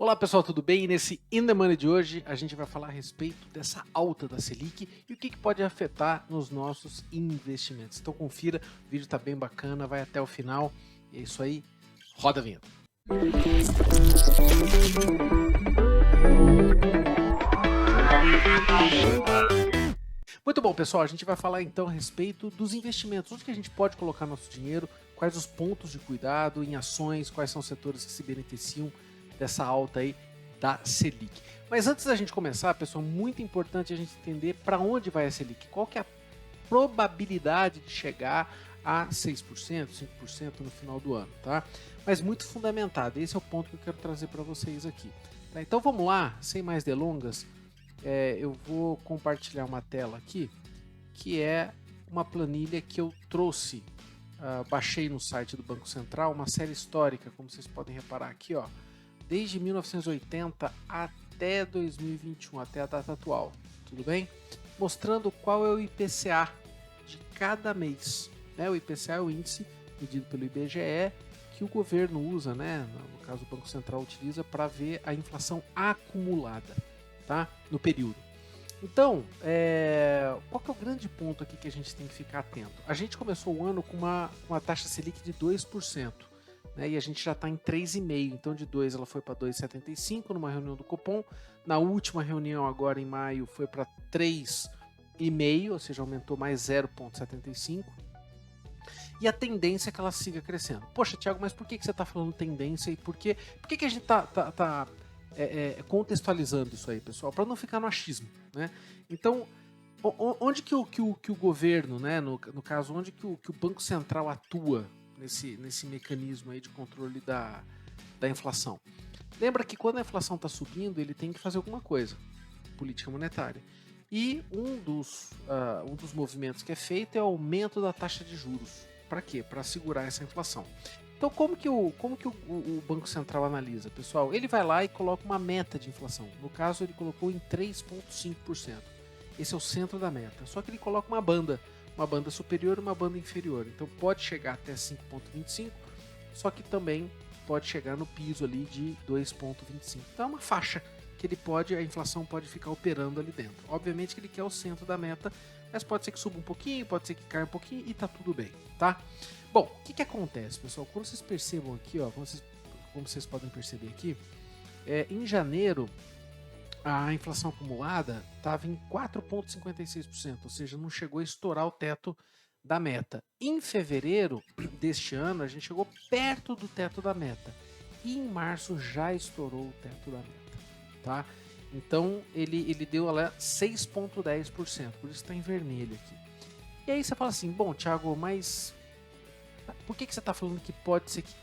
Olá pessoal, tudo bem? E nesse In The Money de hoje a gente vai falar a respeito dessa alta da Selic e o que pode afetar nos nossos investimentos. Então confira, o vídeo está bem bacana, vai até o final. E é isso aí, roda a vinheta. Muito bom, pessoal, a gente vai falar então a respeito dos investimentos, onde que a gente pode colocar nosso dinheiro, quais os pontos de cuidado em ações, quais são os setores que se beneficiam dessa alta aí da Selic. Mas antes da gente começar, pessoal, muito importante a gente entender para onde vai a Selic, qual que é a probabilidade de chegar a 6%, 5% no final do ano, tá? Mas muito fundamentado, esse é o ponto que eu quero trazer para vocês aqui. Tá? Então vamos lá, sem mais delongas, eu vou compartilhar uma tela aqui, que é uma planilha que eu trouxe, baixei no site do Banco Central, uma série histórica, como vocês podem reparar aqui, ó, desde 1980 até 2021, até a data atual, tudo bem? Mostrando qual é o IPCA de cada mês. Né? O IPCA é o índice medido pelo IBGE que o governo usa, né? No caso o Banco Central utiliza para ver a inflação acumulada, tá? No período. Então, qual que é o grande ponto aqui que a gente tem que ficar atento? A gente começou o ano com uma taxa Selic de 2%. Né, e a gente já está em 3,5%, então de 2 ela foi para 2,75 numa reunião do Copom, na última reunião agora em maio foi para 3,5, ou seja, aumentou mais 0,75, e a tendência é que ela siga crescendo. Poxa, Thiago, mas por que você está falando tendência e por que a gente está contextualizando isso aí, pessoal? Para não ficar no achismo, né? Então, onde que o governo, né, no caso, onde que o Banco Central atua nesse mecanismo aí de controle da inflação? Lembra que quando a inflação está subindo, ele tem que fazer alguma coisa, política monetária. E um dos movimentos que é feito é o aumento da taxa de juros. Para quê? Para segurar essa inflação. Então, como que o Banco Central analisa, pessoal? Ele vai lá e coloca uma meta de inflação. No caso, ele colocou em 3,5%. Esse é o centro da meta. Só que ele coloca uma banda superior e uma banda inferior. Então pode chegar até 5,25, só que também pode chegar no piso ali de 2,25. Então é uma faixa que a inflação pode ficar operando ali dentro. Obviamente que ele quer o centro da meta, mas pode ser que suba um pouquinho, pode ser que caia um pouquinho e tá tudo bem, tá? Bom, o que acontece, pessoal? Quando vocês percebam aqui, ó, como vocês podem perceber aqui, em janeiro a inflação acumulada estava em 4,56%, ou seja, não chegou a estourar o teto da meta. Em fevereiro deste ano, a gente chegou perto do teto da meta. E em março já estourou o teto da meta. Tá? Então, ele deu lá 6,10%, por isso está em vermelho aqui. E aí você fala assim, bom, Thiago, mas por que você está falando que pode ser que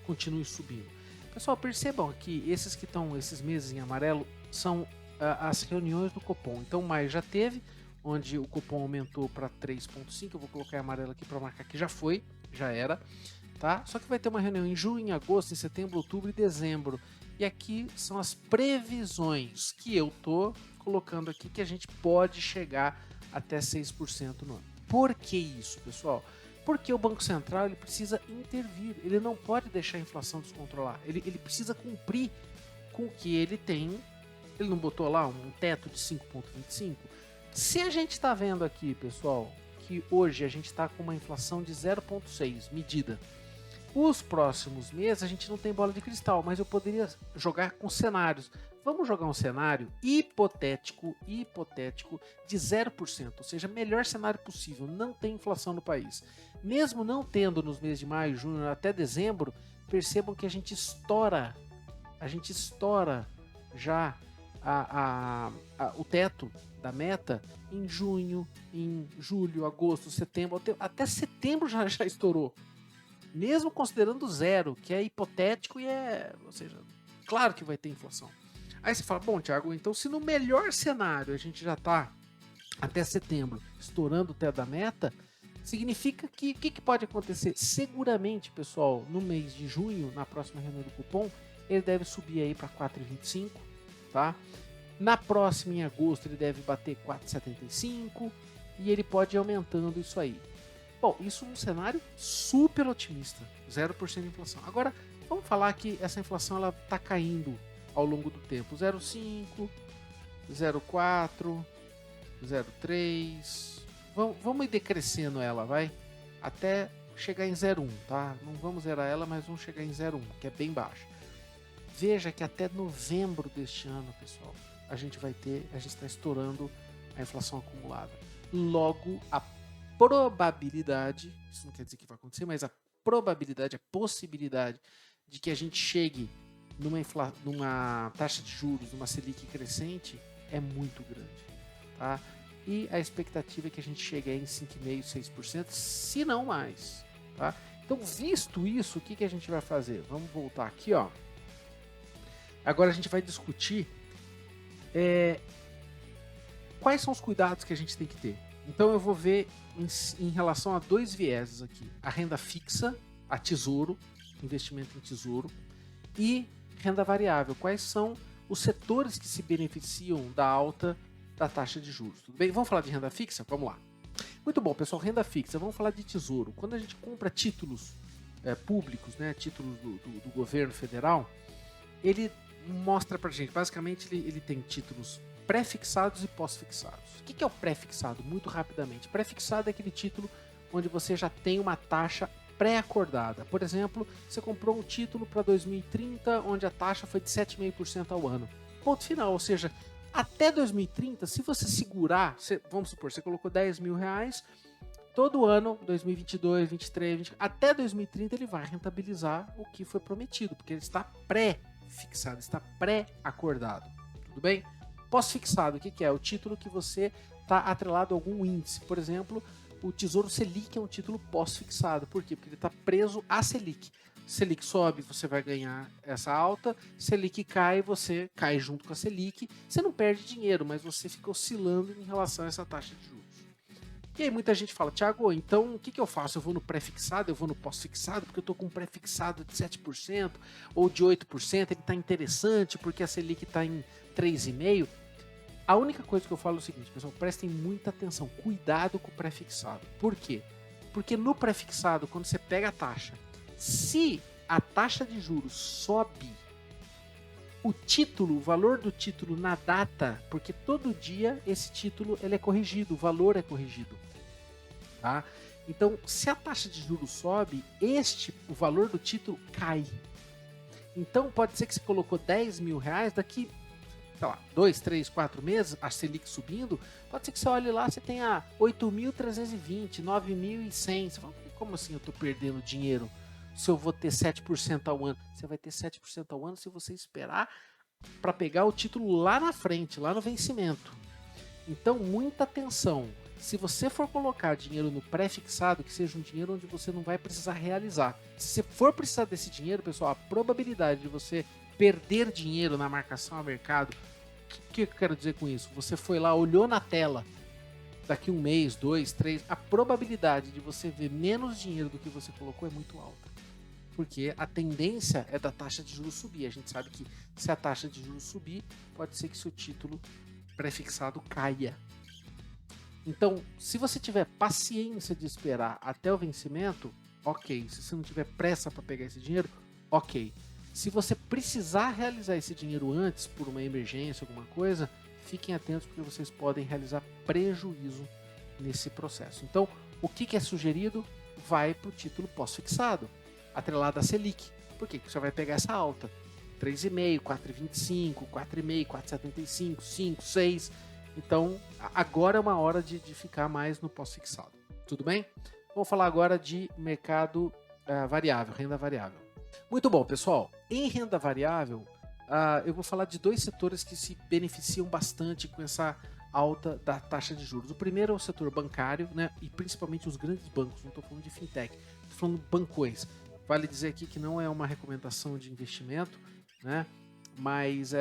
continue subindo? Pessoal, percebam que esses meses em amarelo são as reuniões do Copom. Então, maio já teve, onde o Copom aumentou para 3,5. Eu vou colocar em amarelo aqui para marcar que já era, tá? Só que vai ter uma reunião em junho, em agosto, em setembro, outubro e dezembro. E aqui são as previsões que eu tô colocando aqui que a gente pode chegar até 6% no ano. Por que isso, pessoal? Porque o Banco Central ele precisa intervir, ele não pode deixar a inflação descontrolar, ele precisa cumprir com o que ele tem. Ele não botou lá um teto de 5,25? Se a gente está vendo aqui, pessoal, que hoje a gente está com uma inflação de 0,6 medida, os próximos meses a gente não tem bola de cristal, mas eu poderia jogar com cenários. Vamos jogar um cenário hipotético de 0%, ou seja, melhor cenário possível, não tem inflação no país. Mesmo não tendo nos meses de maio, junho até dezembro, percebam que a gente estoura já o teto da meta em junho, em julho, agosto, setembro, até setembro já estourou. Mesmo considerando zero, que é hipotético ou seja, claro que vai ter inflação. Aí você fala, bom, Thiago, então se no melhor cenário a gente já está até setembro estourando o teto da meta, significa que o que pode acontecer? Seguramente, pessoal, no mês de junho, na próxima reunião do cupom, ele deve subir aí para 4,25, tá? Na próxima, em agosto, ele deve bater 4,75 e ele pode ir aumentando isso aí. Bom, isso é um cenário super otimista, 0% de inflação. Agora, vamos falar que essa inflação ela está caindo ao longo do tempo. 0,5, 0,4, 0,3. Vamos ir decrescendo ela, vai? Até chegar em 0,1, tá? Não vamos zerar ela, mas vamos chegar em 0,1, que é bem baixo. Veja que até novembro deste ano, pessoal, a gente está estourando a inflação acumulada. Logo, a probabilidade, isso não quer dizer que vai acontecer, mas a probabilidade, a possibilidade de que a gente chegue numa taxa de juros, numa Selic crescente, é muito grande, tá? E a expectativa é que a gente chegue em 5,5%, 6%, se não mais, tá? Então, visto isso, o que a gente vai fazer? Vamos voltar aqui, ó. Agora a gente vai discutir quais são os cuidados que a gente tem que ter. Então eu vou ver em relação a dois vieses aqui. A renda fixa, a tesouro, investimento em tesouro, e renda variável. Quais são os setores que se beneficiam da alta da taxa de juros? Tudo bem? Vamos falar de renda fixa? Vamos lá. Muito bom, pessoal. Renda fixa. Vamos falar de tesouro. Quando a gente compra títulos públicos, né, títulos do governo federal, ele mostra pra gente, basicamente ele tem títulos pré-fixados e pós-fixados. O que é o pré-fixado? Muito rapidamente. Pré-fixado é aquele título onde você já tem uma taxa pré-acordada. Por exemplo, você comprou um título para 2030 onde a taxa foi de 7,5% ao ano. Ponto final, ou seja, até 2030, se você segurar, vamos supor, você colocou 10 mil reais, todo ano, 2022, 2023, até 2030 ele vai rentabilizar o que foi prometido, porque ele está pré-fixado, está pré-acordado. Tudo bem? Pós-fixado, o que é? O título que você está atrelado a algum índice. Por exemplo, o Tesouro Selic é um título pós-fixado. Por quê? Porque ele está preso à Selic. Selic sobe, você vai ganhar essa alta. Selic cai, você cai junto com a Selic. Você não perde dinheiro, mas você fica oscilando em relação a essa taxa de juros. E aí muita gente fala, Thiago, então o que eu faço? Eu vou no pré-fixado, eu vou no pós-fixado, porque eu estou com um pré-fixado de 7% ou de 8%, ele está interessante porque a Selic está em 3,5%. A única coisa que eu falo é o seguinte, pessoal, prestem muita atenção, cuidado com o pré-fixado. Por quê? Porque no pré-fixado, quando você pega a taxa, se a taxa de juros sobe, o título, o valor do título na data, porque todo dia esse título ele é corrigido, o valor é corrigido. Tá? Então, se a taxa de juros sobe, o valor do título cai. Então, pode ser que você colocou 10 mil reais, daqui, sei lá, 2, 3, 4 meses, a Selic subindo, pode ser que você olhe lá, você tenha 8.320, 9.100. Você fala, como assim eu estou perdendo dinheiro se eu vou ter 7% ao ano? Você vai ter 7% ao ano se você esperar para pegar o título lá na frente, lá no vencimento. Então, muita atenção. Se você for colocar dinheiro no pré-fixado, que seja um dinheiro onde você não vai precisar realizar. Se você for precisar desse dinheiro, pessoal, a probabilidade de você perder dinheiro na marcação a mercado, o que eu quero dizer com isso? Você foi lá, olhou na tela, daqui um mês, 2, 3, a probabilidade de você ver menos dinheiro do que você colocou é muito alta. Porque a tendência é da taxa de juros subir. A gente sabe que se a taxa de juros subir, pode ser que seu título pré-fixado caia. Então, se você tiver paciência de esperar até o vencimento, ok. Se você não tiver pressa para pegar esse dinheiro, ok. Se você precisar realizar esse dinheiro antes, por uma emergência, alguma coisa, fiquem atentos porque vocês podem realizar prejuízo nesse processo. Então, o que é sugerido? Vai para o título pós-fixado, atrelado à Selic. Por quê? Porque você vai pegar essa alta. 3,5, 4,25, 4,5, 4,75, 5, 6. Então, agora é uma hora de ficar mais no pós-fixado. Tudo bem? Vamos falar agora de mercado variável, renda variável. Muito bom, pessoal. Em renda variável, eu vou falar de dois setores que se beneficiam bastante com essa alta da taxa de juros. O primeiro é o setor bancário, né? E principalmente os grandes bancos. Não estou falando de fintech, estou falando de bancões. Vale dizer aqui que não é uma recomendação de investimento, né? Mas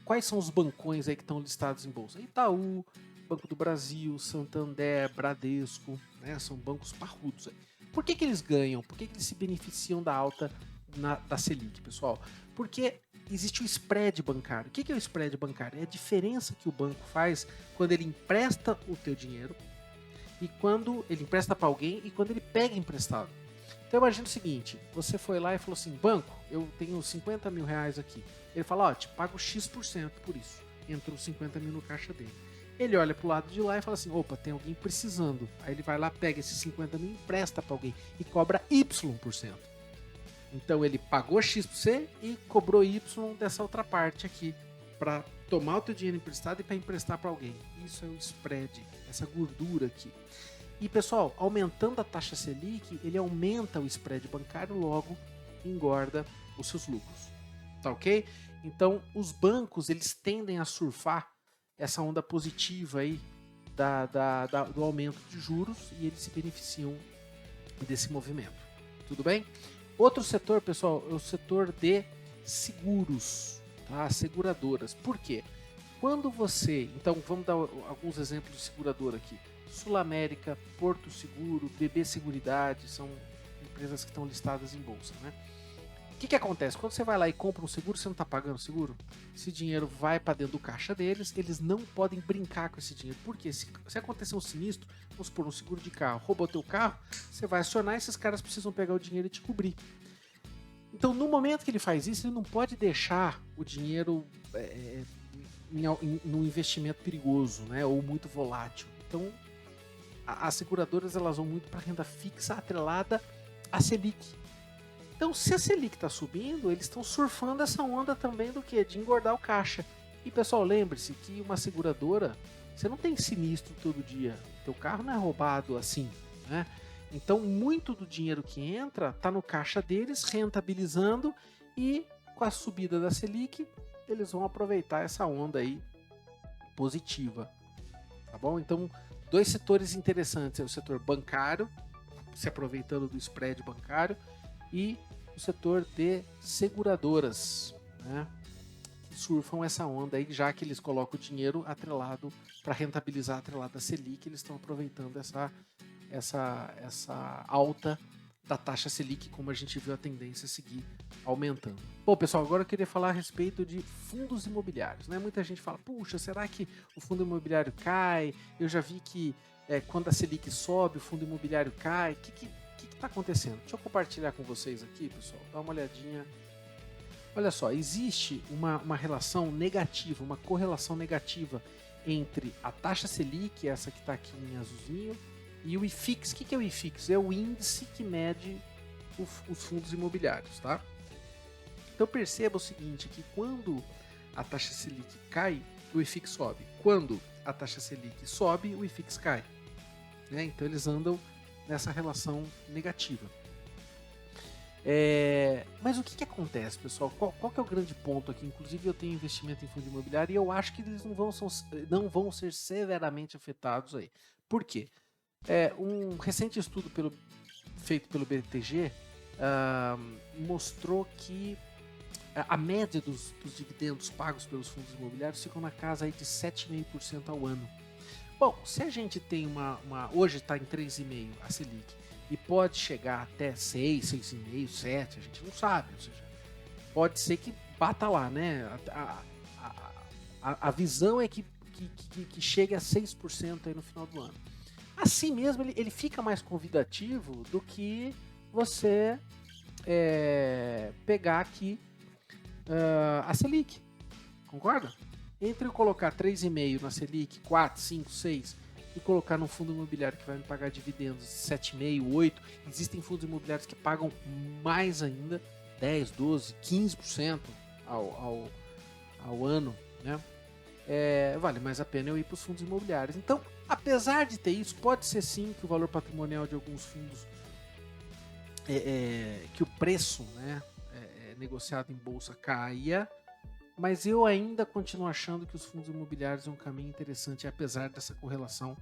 quais são os bancões aí que estão listados em bolsa? Itaú, Banco do Brasil, Santander, Bradesco, né? São bancos parrudos aí. Por que eles ganham? Por que eles se beneficiam da alta da Selic, pessoal? Porque existe o spread bancário. O que é o spread bancário? É a diferença que o banco faz quando ele empresta o teu dinheiro e quando ele empresta para alguém e quando ele pega emprestado. Então imagina o seguinte, você foi lá e falou assim, banco, eu tenho 50 mil reais aqui, Ele fala, ó, te pago X% por isso. Entrou 50 mil no caixa dele. Ele olha pro lado de lá e fala assim, opa, tem alguém precisando. Aí ele vai lá, pega esses 50 mil, empresta para alguém e cobra Y%. Então ele pagou X para você e cobrou Y dessa outra parte aqui para tomar o teu dinheiro emprestado e para emprestar para alguém. Isso é o spread, essa gordura aqui. E pessoal, aumentando a taxa Selic, ele aumenta o spread bancário, logo engorda os seus lucros. Tá ok? Então os bancos eles tendem a surfar essa onda positiva aí do aumento de juros e eles se beneficiam desse movimento. Tudo bem? Outro setor, pessoal, é o setor de seguros, tá? Seguradoras. Por quê? Quando você... Então, vamos dar alguns exemplos de seguradora aqui. Sul América, Porto Seguro, BB Seguridade, são empresas que estão listadas em bolsa, né? O que acontece? Quando você vai lá e compra um seguro, você não está pagando seguro? Esse dinheiro vai para dentro do caixa deles, eles não podem brincar com esse dinheiro. Por quê? Se acontecer um sinistro, vamos supor, um seguro de carro, roubou teu carro, você vai acionar e esses caras precisam pegar o dinheiro e te cobrir. Então, no momento que ele faz isso, ele não pode deixar o dinheiro num investimento perigoso, né, ou muito volátil. Então, as seguradoras elas vão muito para renda fixa atrelada à Selic. Então, se a Selic está subindo, eles estão surfando essa onda também do quê? De engordar o caixa. E, pessoal, lembre-se que uma seguradora, você não tem sinistro todo dia. Teu carro não é roubado assim, né? Então, muito do dinheiro que entra está no caixa deles, rentabilizando, e com a subida da Selic, eles vão aproveitar essa onda aí positiva. Tá bom? Então, dois setores interessantes. É o setor bancário, se aproveitando do spread bancário, e o setor de seguradoras, né, que surfam essa onda aí, já que eles colocam o dinheiro atrelado para rentabilizar atrelado a Selic, eles estão aproveitando essa alta da taxa Selic, como a gente viu a tendência a seguir aumentando. Bom, pessoal, agora eu queria falar a respeito de fundos imobiliários, né? Muita gente fala, puxa, será que o fundo imobiliário cai? Eu já vi que quando a Selic sobe, o fundo imobiliário cai. O que está acontecendo? Deixa eu compartilhar com vocês aqui, pessoal. Dá uma olhadinha. Olha só, existe uma relação negativa, uma correlação negativa entre a taxa Selic, essa que está aqui em azulzinho, e o IFIX. O que é o IFIX? É o índice que mede os fundos imobiliários, tá? Então perceba o seguinte, que quando a taxa Selic cai, o IFIX sobe. Quando a taxa Selic sobe, o IFIX cai. Né? Então eles andam nessa relação negativa. Mas o que acontece, pessoal? Qual que é o grande ponto aqui? Inclusive eu tenho investimento em fundo imobiliário e eu acho que eles não vão ser severamente afetados aí. Por quê? Um recente estudo feito pelo BTG mostrou que a média dos dividendos pagos pelos fundos imobiliários ficam na casa aí de 7,5% ao ano. Bom, se a gente tem hoje está em 3,5% a Selic, e pode chegar até 6, 6,5%, 7%, a gente não sabe, ou seja, pode ser que bata lá, né? A visão é que chegue a 6% aí no final do ano. Assim mesmo, ele fica mais convidativo do que você pegar aqui a Selic. Concorda? Entre eu colocar 3,5% na Selic, 4, 5, 6 e colocar num fundo imobiliário que vai me pagar dividendos 7,5%, 8%, existem fundos imobiliários que pagam mais ainda, 10, 12, 15% ao ano, né? Vale mais a pena eu ir para os fundos imobiliários. Então, apesar de ter isso, pode ser sim que o valor patrimonial de alguns fundos, que o preço, né, negociado em bolsa caia, mas eu ainda continuo achando que os fundos imobiliários é um caminho interessante, apesar dessa correlação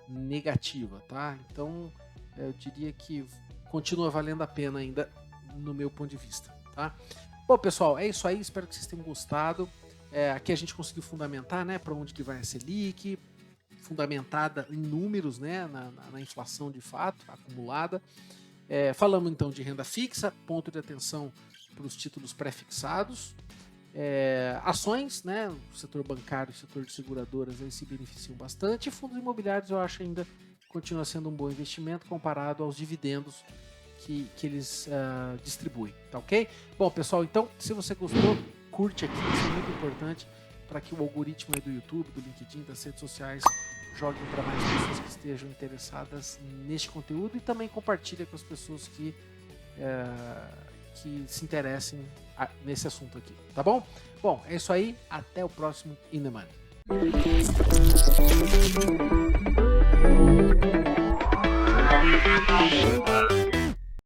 negativa, tá? Então, eu diria que continua valendo a pena ainda, no meu ponto de vista, tá? Bom, pessoal, é isso aí, espero que vocês tenham gostado. Aqui a gente conseguiu fundamentar, né, para onde que vai a Selic, fundamentada em números, né, na inflação de fato, acumulada. Falamos então de renda fixa, ponto de atenção para os títulos pré-fixados. Ações, né, o setor bancário, o setor de seguradoras aí se beneficiam bastante, e fundos imobiliários eu acho ainda continua sendo um bom investimento comparado aos dividendos que eles distribuem, tá ok? Bom, pessoal, então, se você gostou, curte aqui, isso é muito importante para que o algoritmo aí do YouTube, do LinkedIn, das redes sociais joguem para mais pessoas que estejam interessadas neste conteúdo e também compartilha com as pessoas que se interessem nesse assunto aqui, tá bom? Bom, é isso aí, até o próximo In The Money.